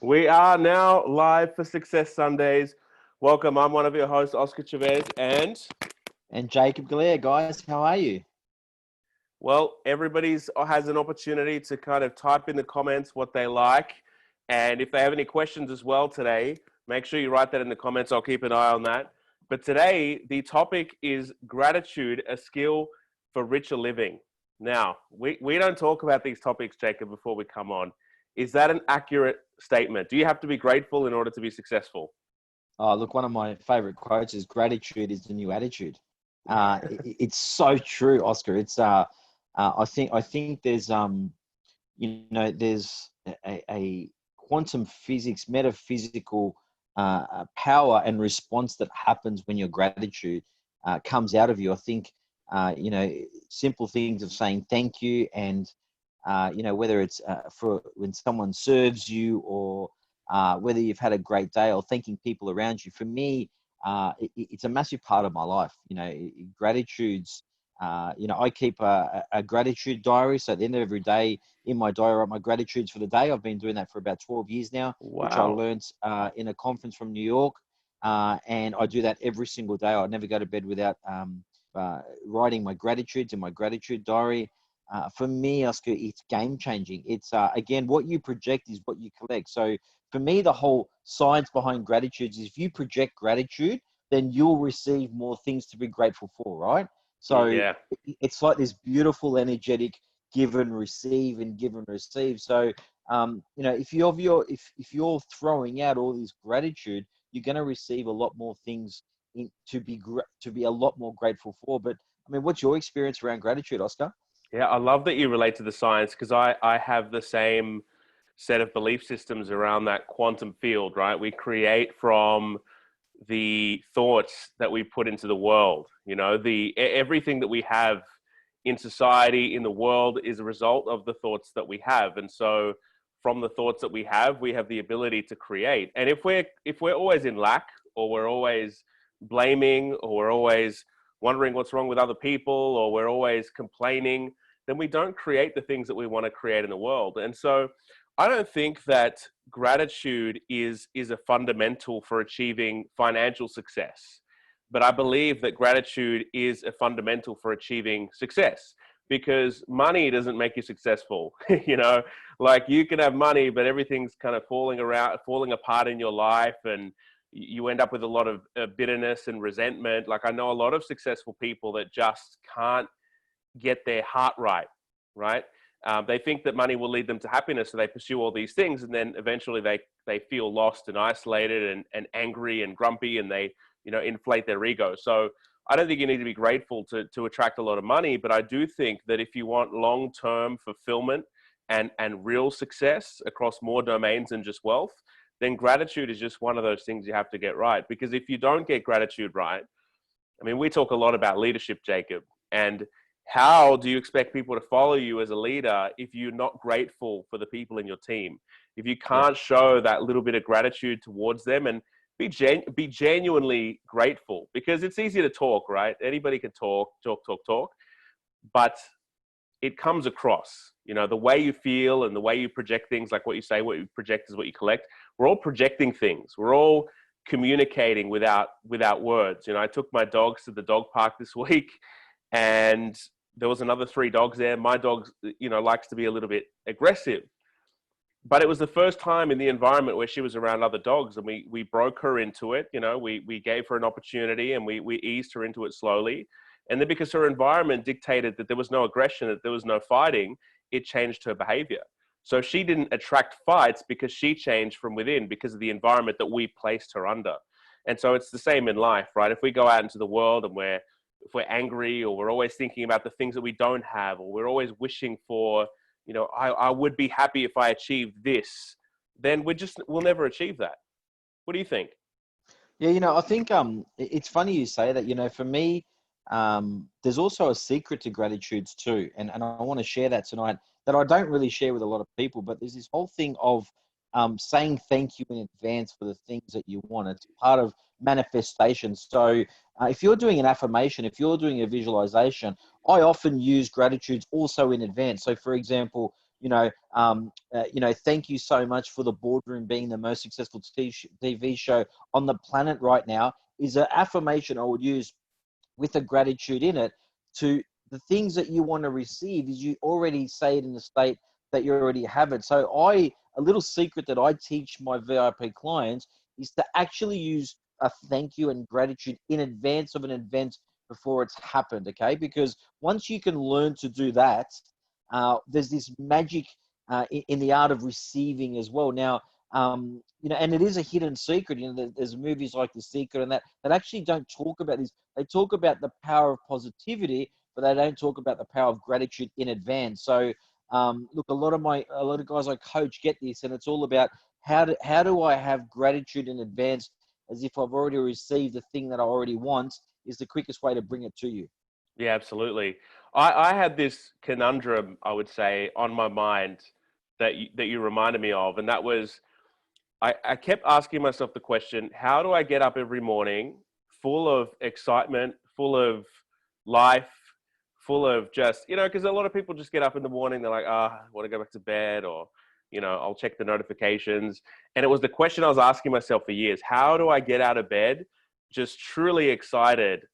We are now live for Success Sundays. Welcome. I'm one of your hosts, Oscar Chavez, and And Jacob Galea, guys, how are you? well, everybody's has an opportunity to kind of type in the comments what they like, and if they have any questions as well today, make sure you write that in the comments. I'll keep an eye on that. But today, the topic is gratitude, a skill for richer living. Now, we don't talk about these topics, Jacob, before we come on. Is that an accurate statement? Do you have to be grateful in order to be successful? Oh, look, one of my favorite quotes is gratitude is the new attitude. It's so true, Oscar. I think there's a quantum physics, metaphysical power and response that happens when your gratitude comes out of you. I think, simple things of saying thank you and, whether it's for when someone serves you or whether you've had a great day or thanking people around you. For me, it's a massive part of my life. Gratitudes. I keep a gratitude diary. So at the end of every day in my diary, I write my gratitudes for the day. I've been doing that for about 12 years now, which I Wow. learned in a conference from New York. And I do that every single day. I never go to bed without writing my gratitudes in my gratitude diary. For me, Oscar, it's game changing. It's again, what you project is what you collect. So for me, the whole science behind gratitude is if you project gratitude, then you'll receive more things to be grateful for, right? So Yeah. it's like this beautiful, energetic give and receive and give and receive. So if you're throwing out all this gratitude, you're going to receive a lot more things to be a lot more grateful for. But I mean, what's your experience around gratitude, Oscar? Yeah, I love that you relate to the science because I have the same set of belief systems around that quantum field, right? We create from the thoughts that we put into the world. Everything that we have in society, in the world, is a result of the thoughts that we have. And so from the thoughts that we have the ability to create. And if we're always in lack, or we're always blaming, or we're always wondering what's wrong with other people, or we're always complaining, then we don't create the things that we want to create in the world. And so I don't think that gratitude is a fundamental for achieving financial success, but I believe that gratitude is a fundamental for achieving success, because money doesn't make you successful. Like, you can have money, but everything's kind of falling apart in your life, and you end up with a lot of bitterness and resentment. Like, I know a lot of successful people that just can't get their heart right, right? They think that money will lead them to happiness, so they pursue all these things, and then eventually they feel lost and isolated and angry and grumpy, and they inflate their ego. So I don't think you need to be grateful to attract a lot of money, but I do think that if you want long-term fulfillment and real success across more domains than just wealth, then gratitude is just one of those things you have to get right. Because if you don't get gratitude right, I mean, we talk a lot about leadership, Jacob, and how do you expect people to follow you as a leader if you're not grateful for the people in your team? If you Yeah. can't show that little bit of gratitude towards them and be genuinely grateful, because it's easy to talk, right? Anybody can talk, but it comes across, the way you feel and the way you project things, like what you say, what you project is what you collect. We're all projecting things. We're all communicating without words. I took my dogs to the dog park this week, and there was another 3 dogs there. My dog, likes to be a little bit aggressive, but it was the first time in the environment where she was around other dogs, and we broke her into it. We gave her an opportunity, and we eased her into it slowly. And then, because her environment dictated that there was no aggression, that there was no fighting, it changed her behavior. So she didn't attract fights because she changed from within, because of the environment that we placed her under. And so it's the same in life, right? If we go out into the world and if we're angry, or we're always thinking about the things that we don't have, or we're always wishing for, I would be happy if I achieved this, then we'll never achieve that. What do you think? Yeah, I think it's funny you say that. For me, there's also a secret to gratitudes too, and I want to share that tonight that I don't really share with a lot of people. But there's this whole thing of saying thank you in advance for the things that you want. It's part of manifestation. So if you're doing an affirmation, if you're doing a visualization, I often use gratitudes also in advance. So for example, Thank you so much for the boardroom being the most successful TV show on the planet right now, is an affirmation I would use with a gratitude in it. To the things that you want to receive is you already say it in the state that you already have it. So a little secret that I teach my VIP clients is to actually use a thank you and gratitude in advance of an event before it's happened. Okay. Because once you can learn to do that, there's this magic in the art of receiving as well. Now, and it is a hidden secret. There's movies like The Secret and that actually don't talk about this. They talk about the power of positivity, but they don't talk about the power of gratitude in advance. So, look, a lot of guys I coach get this, and it's all about how do I have gratitude in advance, as if I've already received the thing that I already want, is the quickest way to bring it to you. Yeah, absolutely. I had this conundrum, I would say, on my mind that you reminded me of, and that was, I kept asking myself the question, how do I get up every morning full of excitement, full of life, full of just, because a lot of people just get up in the morning, they're like, I want to go back to bed, or, I'll check the notifications. And it was the question I was asking myself for years. How do I get out of bed just truly excited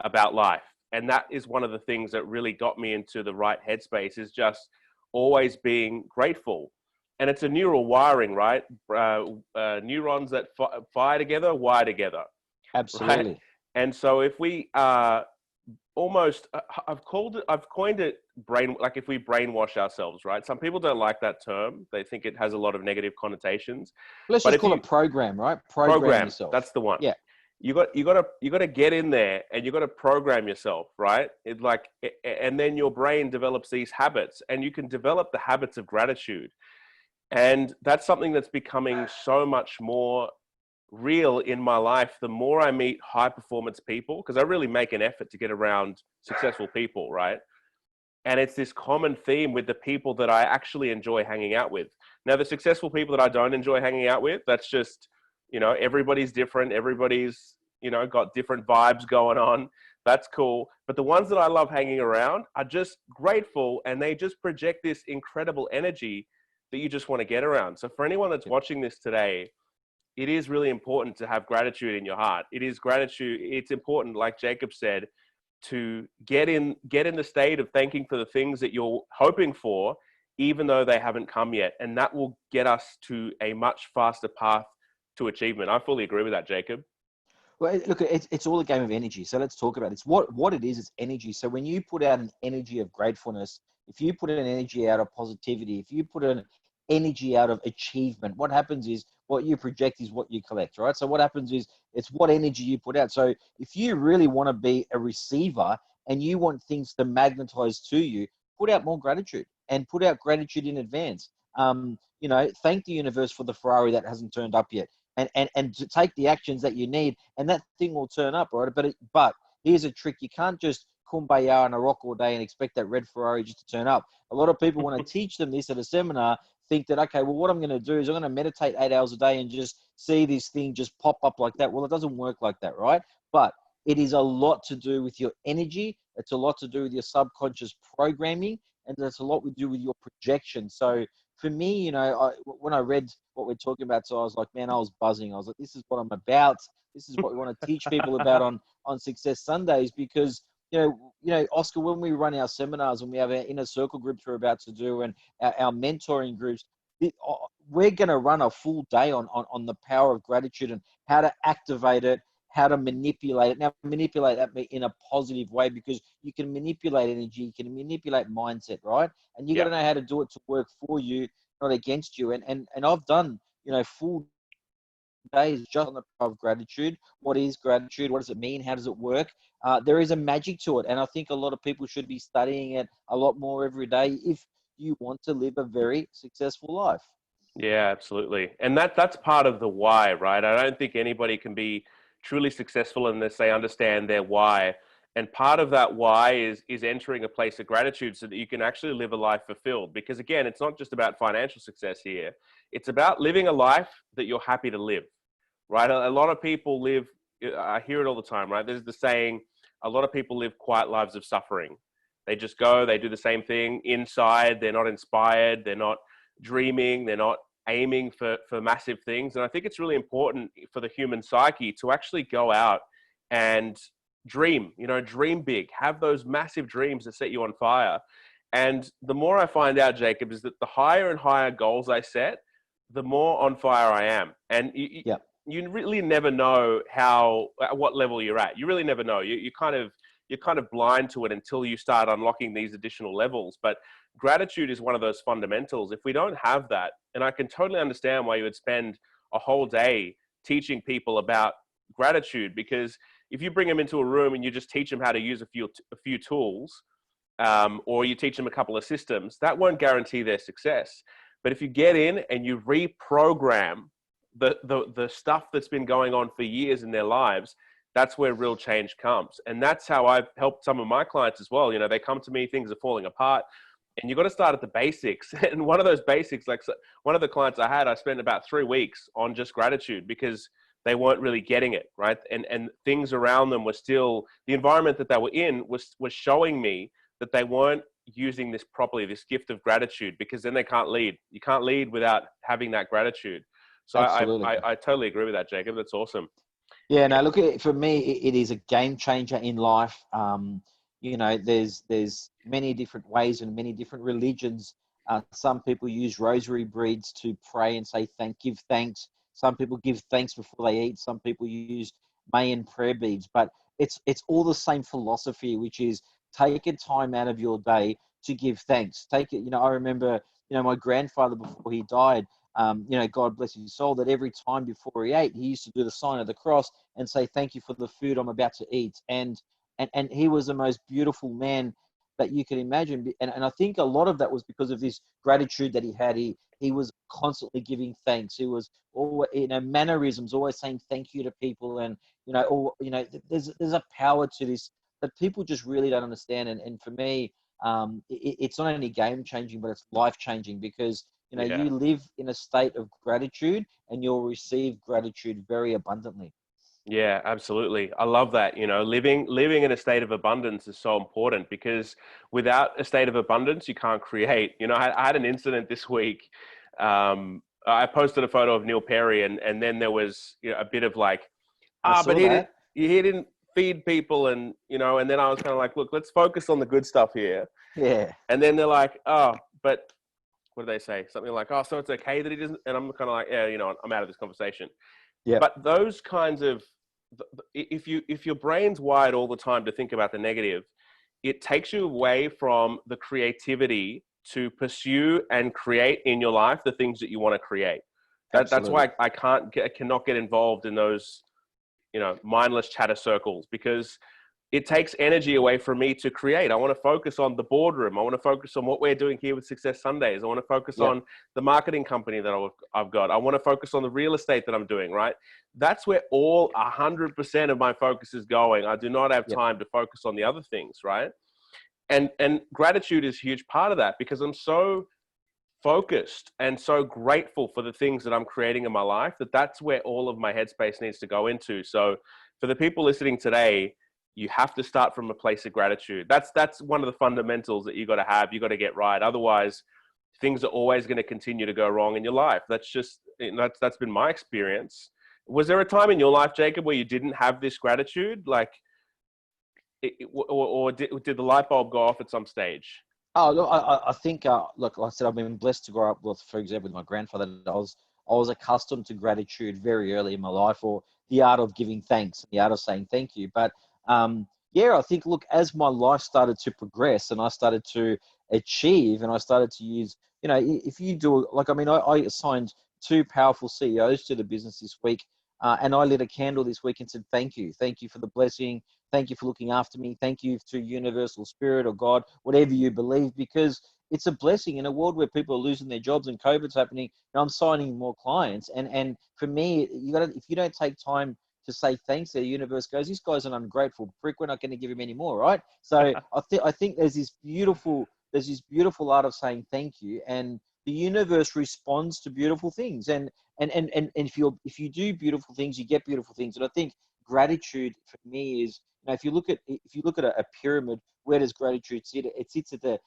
about life? And that is one of the things that really got me into the right headspace, is just always being grateful. And it's a neural wiring, right? Neurons that fire together, wire together, right? Absolutely. And so if we almost, I've coined it like if we brainwash ourselves, right? Some people don't like that term. They think it has a lot of negative connotations. Let's But just if call you it program, right? Program yourself. that's the one. Yeah. You got to get in there, and you got to program yourself, right? And then your brain develops these habits, and you can develop the habits of gratitude. And that's something that's becoming so much more real in my life the more I meet high performance people, because I really make an effort to get around successful people, right? And it's this common theme with the people that I actually enjoy hanging out with. Now, the successful people that I don't enjoy hanging out with, that's just, everybody's different. Everybody's, got different vibes going on. That's cool. But the ones that I love hanging around are just grateful, and they just project this incredible energy that you just want to get around. So for anyone that's watching this today, it is really important to have gratitude in your heart. It is gratitude. It's important, like Jacob said, to get in the state of thanking for the things that you're hoping for, even though they haven't come yet. And that will get us to a much faster path to achievement. I fully agree with that, Jacob. Well, look, it's all a game of energy. So let's talk about it. It's what it is. It's energy. So when you put out an energy of gratefulness, if you put an energy out of positivity, if you put an energy out of achievement, what happens is what you project is what you collect, right? So what happens is it's what energy you put out. So if you really want to be a receiver and you want things to magnetize to you, put out more gratitude and put out gratitude in advance. Thank the universe for the Ferrari that hasn't turned up yet. And to take the actions that you need, and that thing will turn up, right? But here's a trick: you can't just kumbaya on a rock all day and expect that red Ferrari just to turn up. A lot of people, when I teach them this at a seminar, think that, okay, well, what I'm going to do is I'm going to meditate 8 hours a day and just see this thing just pop up like that. Well, it doesn't work like that, right? But it is a lot to do with your energy. It's a lot to do with your subconscious programming, and it's a lot to do with your projection. So for me, when I read what we're talking about, so I was like, man, I was buzzing. I was like, this is what I'm about. This is what we want to teach people about on Success Sundays, because Oscar, when we run our seminars and we have our inner circle groups we're about to do, and our mentoring groups, we're going to run a full day on the power of gratitude and how to activate it, how to manipulate it. Now, manipulate that in a positive way, because you can manipulate energy, you can manipulate mindset, right? And you got to know how to do it to work for you, not against you. And I've done, full days just on the power of gratitude. What is gratitude? What does it mean? How does it work? There is a magic to it. And I think a lot of people should be studying it a lot more every day if you want to live a very successful life. Yeah, absolutely. And that's part of the why, right? I don't think anybody can be truly successful unless they understand their why. And part of that why is entering a place of gratitude so that you can actually live a life fulfilled. Because again, it's not just about financial success here. It's about living a life that you're happy to live, right? A lot of people I hear it all the time, right? There's the saying, a lot of people live quiet lives of suffering. They just go, they do the same thing inside. They're not inspired. They're not dreaming. They're not aiming for massive things. And I think it's really important for the human psyche to actually go out and dream, dream big, have those massive dreams that set you on fire. And the more I find out, Jacob, is that the higher and higher goals I set, the more on fire I am. And you really never know at what level you're at. You really never know. You're kind of blind to it until you start unlocking these additional levels. But gratitude is one of those fundamentals. If we don't have that, and I can totally understand why you would spend a whole day teaching people about gratitude, because if you bring them into a room and you just teach them how to use a few tools, or you teach them a couple of systems, that won't guarantee their success. But if you get in and you reprogram the stuff that's been going on for years in their lives, that's where real change comes. And that's how I've helped some of my clients as well. They come to me, things are falling apart, and you've got to start at the basics. And one of those basics, like one of the clients I had, I spent about 3 weeks on just gratitude because they weren't really getting it, right? And things around them were still, the environment that they were in was showing me that they weren't using this properly, this gift of gratitude, because then they can't lead. You can't lead without having that gratitude. So I totally agree with that, Jacob. That's awesome. Yeah, no, look, for me, it is a game changer in life. There's many different ways and many different religions. Some people use rosary beads to pray and say give thanks. Some people give thanks before they eat. Some people use Mayan prayer beads. But it's all the same philosophy, which is take a time out of your day to give thanks. Take it. I remember, my grandfather before he died, God bless his soul, that every time before he ate, he used to do the sign of the cross and say, thank you for the food I'm about to eat. And he was the most beautiful man that you can imagine. And I think a lot of that was because of this gratitude that he had. He was constantly giving thanks. He was always, mannerisms, always saying thank you to people. And, there's a power to this that people just really don't understand. And for me, it's not only game changing, but it's life changing, because you live in a state of gratitude and you'll receive gratitude very abundantly. Yeah, absolutely. I love that. Living in a state of abundance is so important, because without a state of abundance, you can't create. I had an incident this week. I posted a photo of Neil Perry, and then there was a bit of like, but he didn't feed people, and and then I was kind of like, look, let's focus on the good stuff here. Yeah. And then they're like, oh, but what do they say? Something like, oh, so it's okay that he doesn't. And I'm kind of like, yeah, I'm out of this conversation. Yeah. But those kinds of, if your brain's wired all the time to think about the negative, it takes you away from the creativity to pursue and create in your life the things that you want to create. That's why I cannot get involved in those, mindless chatter circles, because it takes energy away from me to create. I want to focus on the boardroom. I want to focus on what we're doing here with Success Sundays. I want to focus on the marketing company that I've got. I want to focus on the real estate that I'm doing, right? That's where all 100% of my focus is going. I do not have time to focus on the other things, right? And gratitude is a huge part of that, because I'm so focused and so grateful for the things that I'm creating in my life, that's where all of my headspace needs to go into. So for the people listening today, you have to start from a place of gratitude. That's one of the fundamentals that you got to have. You got to get right. Otherwise, things are always going to continue to go wrong in your life. That's just, that's been my experience. Was there a time in your life, Jacob, where you didn't have this gratitude? Like, or did the light bulb go off at some stage? Oh, look, I think, look, like I said, I've been blessed to grow up with, for example, with my grandfather. I was accustomed to gratitude very early in my life, or the art of giving thanks, the art of saying thank you. But I think, look, as my life started to progress and I started to achieve and I started to use, if you do, like, I assigned 2 powerful CEOs to the business this week, and I lit a candle this week and said, thank you for the blessing. Thank you for looking after me. Thank you to Universal Spirit or God, whatever you believe, because it's a blessing in a world where people are losing their jobs and COVID's happening. I'm signing more clients. And for me, if you don't take time to say thanks, the universe goes, this guy's an ungrateful prick. We're not going to give him any more, right? So I think there's this beautiful art of saying thank you, and the universe responds to beautiful things. And if you do beautiful things, you get beautiful things. And I think gratitude for me is Now, if you look at a pyramid, where does gratitude sit? It sits at the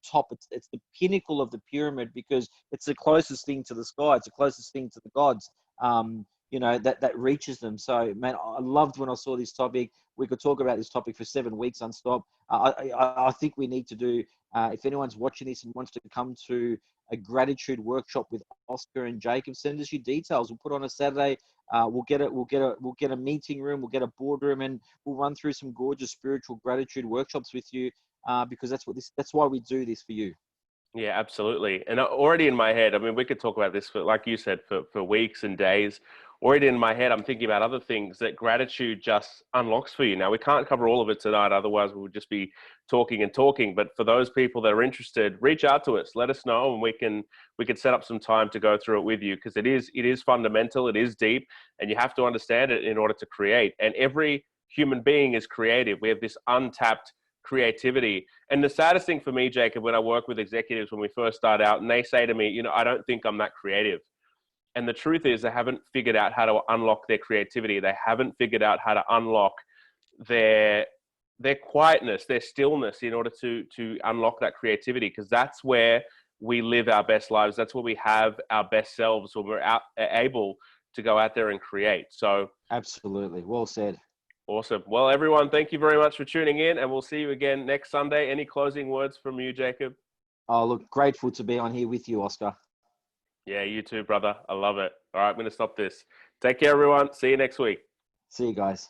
top. It's the pinnacle of the pyramid because it's the closest thing to the sky. It's the closest thing to the gods. That reaches them. So, man, I loved when I saw this topic. We could talk about this topic for 7 weeks unstop. I think we need to do. If anyone's watching this and wants to come to a gratitude workshop with Oscar and Jacob, send us your details. We'll put on a Saturday. We'll get a meeting room. We'll get a boardroom, and we'll run through some gorgeous spiritual gratitude workshops with you. Because that's why we do this for you. Yeah, absolutely. And already in my head, I mean, we could talk about this for, like you said, for weeks and days. Already in my head, I'm thinking about other things that gratitude just unlocks for you. Now, we can't cover all of it tonight. Otherwise, we would just be talking and talking. But for those people that are interested, reach out to us. Let us know, and we can set up some time to go through it with you, because it is fundamental. It is deep, and you have to understand it in order to create. And every human being is creative. We have this untapped creativity. And the saddest thing for me, Jacob, when I work with executives when we first start out, and they say to me, I don't think I'm that creative. And the truth is, they haven't figured out how to unlock their creativity. They haven't figured out how to unlock their quietness, their stillness, in order to unlock that creativity, because that's where we live our best lives. That's where we have our best selves, when we're able to go out there and create. So absolutely, well said. Awesome. Well, everyone, thank you very much for tuning in, and we'll see you again next Sunday. Any closing words from you, Jacob? Oh, look, grateful to be on here with you, Oscar. Yeah, you too, brother. I love it. All right, I'm going to stop this. Take care, everyone. See you next week. See you guys.